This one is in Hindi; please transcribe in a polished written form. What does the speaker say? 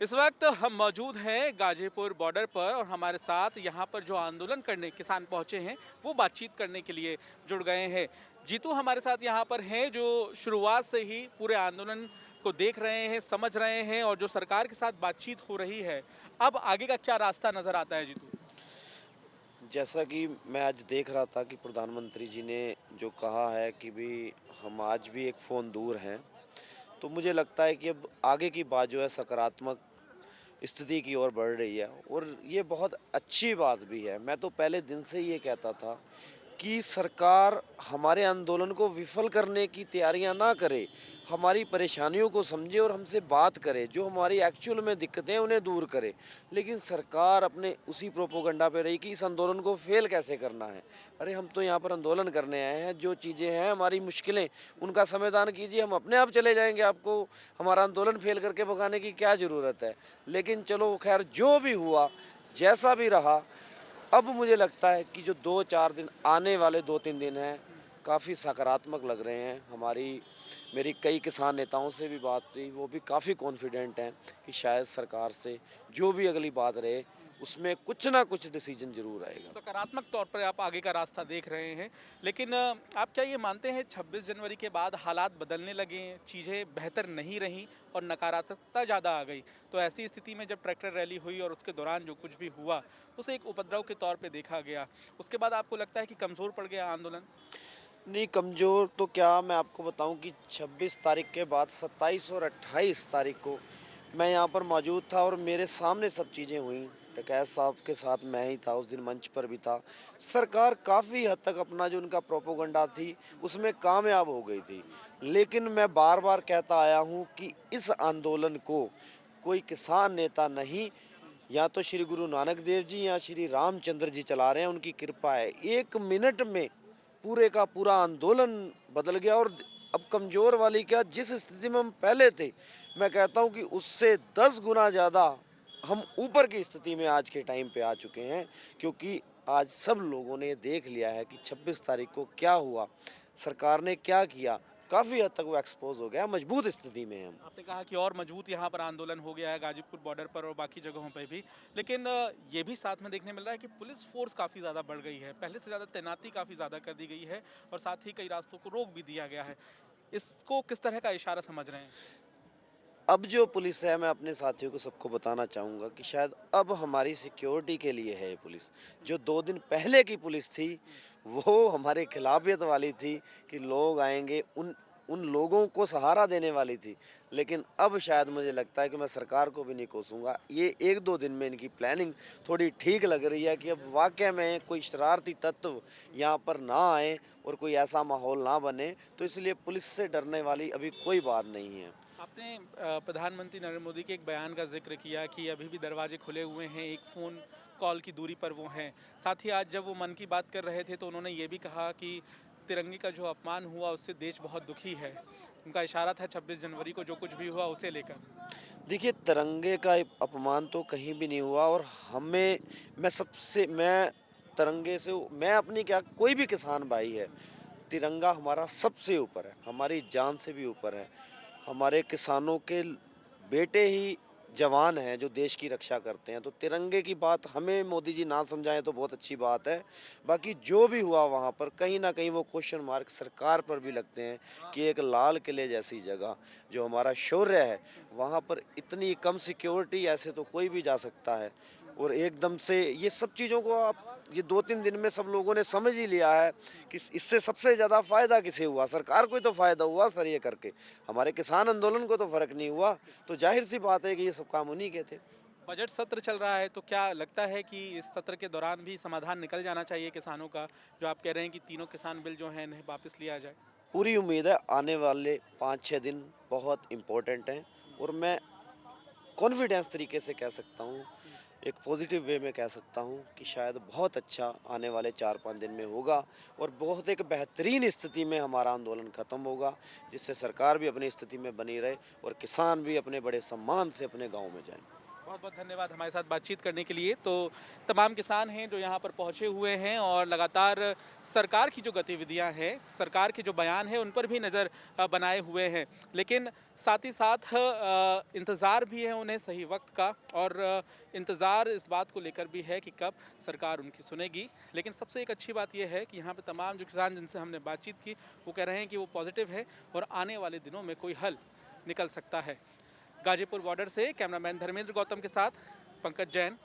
इस वक्त हम मौजूद हैं गाजीपुर बॉर्डर पर और हमारे साथ यहाँ पर जो आंदोलन करने किसान पहुँचे हैं वो बातचीत करने के लिए जुड़ गए हैं। जीतू हमारे साथ यहाँ पर हैं जो शुरुआत से ही पूरे आंदोलन को देख रहे हैं, समझ रहे हैं और जो सरकार के साथ बातचीत हो रही है, अब आगे का क्या रास्ता नजर आता है जीतू? जैसा कि मैं आज देख रहा था कि प्रधानमंत्री जी ने जो कहा है कि भी हम आज भी एक फ़ोन दूर हैं, तो मुझे लगता है कि अब आगे की बात जो है सकारात्मक स्थिति की ओर बढ़ रही है और ये बहुत अच्छी बात भी है। मैं तो पहले दिन से ये कहता था कि सरकार हमारे आंदोलन को विफल करने की तैयारियां ना करे, हमारी परेशानियों को समझे और हमसे बात करे, जो हमारी एक्चुअल में दिक्कतें हैं उन्हें दूर करे। लेकिन सरकार अपने उसी प्रोपोगंडा पे रही कि इस आंदोलन को फेल कैसे करना है। अरे हम तो यहाँ पर आंदोलन करने आए हैं, जो चीज़ें हैं हमारी मुश्किलें उनका समाधान कीजिए, हम अपने आप चले जाएंगे, आपको हमारा आंदोलन फेल करके भगाने की क्या ज़रूरत है। लेकिन चलो खैर जो भी हुआ, जैसा भी रहा, अब मुझे लगता है कि जो 2-4 दिन आने वाले 2-3 दिन हैं, काफ़ी सकारात्मक लग रहे हैं। मेरी कई किसान नेताओं से भी बात हुई, वो भी काफ़ी कॉन्फिडेंट हैं कि शायद सरकार से जो भी अगली बात रहे, उसमें कुछ ना कुछ डिसीजन ज़रूर आएगा। सकारात्मक तौर पर आप आगे का रास्ता देख रहे हैं, लेकिन आप क्या ये मानते हैं 26 जनवरी के बाद हालात बदलने लगे हैं, चीज़ें बेहतर नहीं रहीं और नकारात्मकता ज़्यादा आ गई? तो ऐसी स्थिति में जब ट्रैक्टर रैली हुई और उसके दौरान जो कुछ भी हुआ, उसे एक उपद्रव के तौर पे देखा गया। उसके बाद आपको लगता है कि कमज़ोर पड़ गया आंदोलन? नहीं, कमज़ोर तो क्या, मैं आपको बताऊं कि 26 तारीख के बाद 27 और 28 तारीख को मैं यहाँ पर मौजूद था और मेरे सामने सब चीज़ें हुई। डकैत साहब के साथ मैं ही था, उस दिन मंच पर भी था। सरकार काफ़ी हद तक अपना जो उनका प्रोपोगंडा थी उसमें कामयाब हो गई थी। लेकिन मैं बार बार कहता आया हूँ कि इस आंदोलन को कोई किसान नेता नहीं, या तो श्री गुरु नानक देव जी या श्री रामचंद्र जी चला रहे हैं, उनकी कृपा है। 1 मिनट में पूरे का पूरा आंदोलन बदल गया और अब कमज़ोर वाली क्या, जिस स्थिति में हम पहले थे, मैं कहता हूँ कि उससे 10 गुना ज़्यादा हम ऊपर की स्थिति में आज के टाइम पे आ चुके हैं। क्योंकि आज सब लोगों ने देख लिया है कि 26 तारीख को क्या हुआ, सरकार ने क्या किया। काफ़ी हद तक वो एक्सपोज हो गया, मजबूत स्थिति में है हम। आपने कहा कि और मजबूत यहाँ पर आंदोलन हो गया है गाजीपुर बॉर्डर पर और बाकी जगहों पर भी, लेकिन ये भी साथ में देखने मिल रहा है कि पुलिस फोर्स काफ़ी ज़्यादा बढ़ गई है, पहले से ज़्यादा तैनाती काफ़ी ज़्यादा कर दी गई है और साथ ही कई रास्तों को रोक भी दिया गया है। इसको किस तरह का इशारा समझ रहे हैं? अब जो पुलिस है, मैं अपने साथियों को सबको बताना चाहूँगा कि शायद अब हमारी सिक्योरिटी के लिए है ये पुलिस। जो 2 दिन पहले की पुलिस थी, वो हमारे खिलाफियत वाली थी कि लोग आएँगे, उन उन लोगों को सहारा देने वाली थी। लेकिन अब शायद मुझे लगता है कि मैं सरकार को भी नहीं कोसूँगा। ये 1-2 दिन में इनकी प्लानिंग थोड़ी ठीक लग रही है कि अब वाक़ई में कोई शरारती तत्व यहाँ पर ना आए और कोई ऐसा माहौल ना बने, तो इसलिए पुलिस से डरने वाली अभी कोई बात नहीं है। आपने प्रधानमंत्री नरेंद्र मोदी के एक बयान का जिक्र किया कि अभी भी दरवाजे खुले हुए हैं, एक फ़ोन कॉल की दूरी पर वो हैं। साथ ही आज जब वो मन की बात कर रहे थे तो उन्होंने ये भी कहा कि तिरंगे का जो अपमान हुआ उससे देश बहुत दुखी है। उनका इशारा था 26 जनवरी को जो कुछ भी हुआ उसे लेकर। देखिए, तिरंगे का अपमान तो कहीं भी नहीं हुआ और हमें मैं तिरंगे से, मैं अपनी क्या, कोई भी किसान भाई है, तिरंगा हमारा सबसे ऊपर है, हमारी जान से भी ऊपर है। हमारे किसानों के बेटे ही जवान हैं जो देश की रक्षा करते हैं, तो तिरंगे की बात हमें मोदी जी ना समझाएं तो बहुत अच्छी बात है। बाकी जो भी हुआ वहाँ पर कहीं ना कहीं वो क्वेश्चन मार्क सरकार पर भी लगते हैं कि एक लाल किले जैसी जगह जो हमारा शौर्य है, वहाँ पर इतनी कम सिक्योरिटी, ऐसे तो कोई भी जा सकता है। और एकदम से ये सब चीज़ों को आप ये 2-3 दिन में सब लोगों ने समझ ही लिया है कि इससे सबसे ज़्यादा फ़ायदा किसे हुआ, सरकार को ही तो फ़ायदा हुआ सर ये करके। हमारे किसान आंदोलन को तो फ़र्क नहीं हुआ, तो ज़ाहिर-सी बात है कि ये सब काम उन्हीं के थे। बजट सत्र चल रहा है तो क्या लगता है कि इस सत्र के दौरान भी समाधान निकल जाना चाहिए किसानों का, जो आप कह रहे हैं कि तीनों किसान बिल जो हैं इन्हें वापस लिया जाए? पूरी उम्मीद है आने वाले 5-6 दिन बहुत इम्पोर्टेंट हैं और मैं कॉन्फिडेंस तरीके से कह सकता हूँ, एक पॉजिटिव वे में कह सकता हूँ कि शायद बहुत अच्छा आने वाले 4-5 दिन में होगा और बहुत एक बेहतरीन स्थिति में हमारा आंदोलन ख़त्म होगा, जिससे सरकार भी अपनी स्थिति में बनी रहे और किसान भी अपने बड़े सम्मान से अपने गाँव में जाएँ। बहुत बहुत धन्यवाद हमारे साथ बातचीत करने के लिए। तो तमाम किसान हैं जो यहाँ पर पहुँचे हुए हैं और लगातार सरकार की जो गतिविधियाँ हैं, सरकार के जो बयान हैं उन पर भी नज़र बनाए हुए हैं। लेकिन साथ ही साथ इंतज़ार भी है उन्हें सही वक्त का, और इंतज़ार इस बात को लेकर भी है कि कब सरकार उनकी सुनेगी। लेकिन सबसे एक अच्छी बात यह है कि यहाँ पर तमाम जो किसान जिनसे हमने बातचीत की वो कह रहे हैं कि वो पॉजिटिव है और आने वाले दिनों में कोई हल निकल सकता है। गाजीपुर बॉर्डर से कैमरामैन धर्मेंद्र गौतम के साथ पंकज जैन।